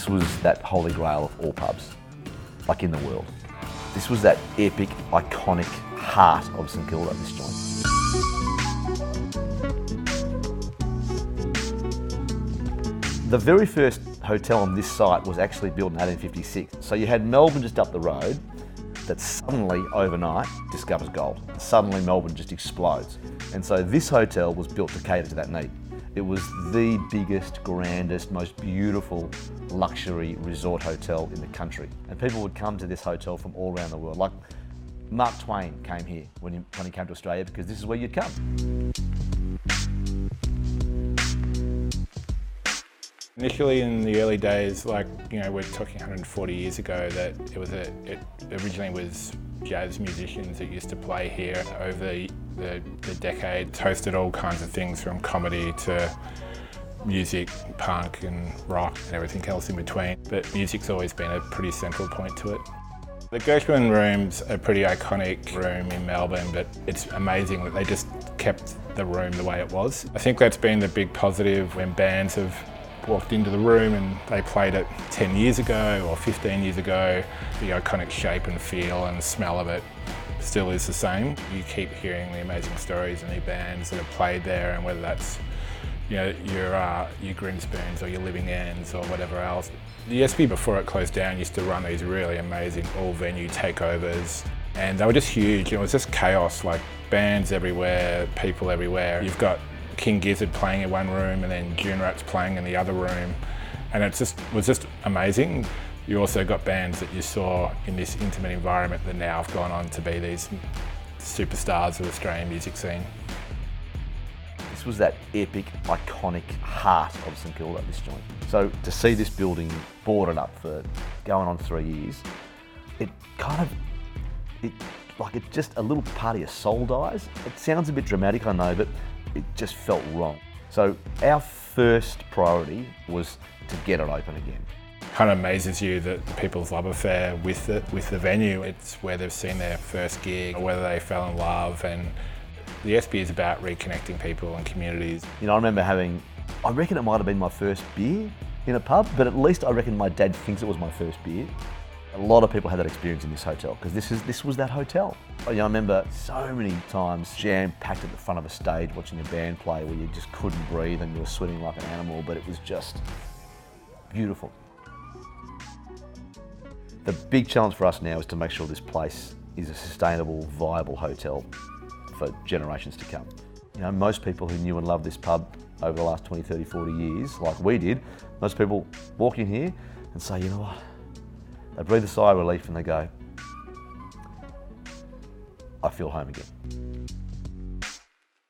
This was that holy grail of all pubs, like in the world. This was that epic, iconic heart of St Kilda, this joint. The very first hotel on this site was actually built in 1856. So you had Melbourne just up the road that suddenly, overnight, discovers gold. Suddenly Melbourne just explodes. And so this hotel was built to cater to that need. It was the biggest, grandest, most beautiful luxury resort hotel in the country. And people would come to this hotel from all around the world. Like Mark Twain came here when he came to Australia because this is where you'd come. Initially in the early days, like, you know, we're talking 140 years ago, that it originally was jazz musicians that used to play here. Over the decades, hosted all kinds of things from comedy to music, punk and rock and everything else in between. But music's always been a pretty central point to it. The Gershwin Room's a pretty iconic room in Melbourne, but it's amazing that they just kept the room the way it was. I think that's been the big positive when bands have walked into the room and they played it 10 years ago or 15 years ago. The iconic shape and feel and smell of it still is the same. You keep hearing the amazing stories and the bands that have played there, and whether that's, you know, your Grinspoons or your Living Ends or whatever else. The Espy, before it closed down, used to run these really amazing all-venue takeovers, and they were just huge. It was just chaos, like bands everywhere, people everywhere. You've got King Gizzard playing in one room and then June Rats playing in the other room, and it was just amazing. You also got bands that you saw in this intimate environment that now have gone on to be these superstars of the Australian music scene. This was that epic, iconic heart of St Kilda, this joint. So to see this building boarded up for going on 3 years, it just a little part of your soul dies. It sounds a bit dramatic, I know, but it just felt wrong. So our first priority was to get it open again. Kind of amazes you that people's love affair with the venue. It's where they've seen their first gig, or whether they fell in love, and the Espy is about reconnecting people and communities. You know, I remember I reckon it might have been my first beer in a pub, but at least I reckon my dad thinks it was my first beer. A lot of people had that experience in this hotel because this was that hotel. You know, I remember so many times jam-packed at the front of a stage watching a band play where you just couldn't breathe and you were sweating like an animal, but it was just beautiful. The big challenge for us now is to make sure this place is a sustainable, viable hotel for generations to come. You know, most people who knew and loved this pub over the last 20, 30, 40 years, like we did, most people walk in here and say, you know what? They breathe a sigh of relief and they go, I feel home again.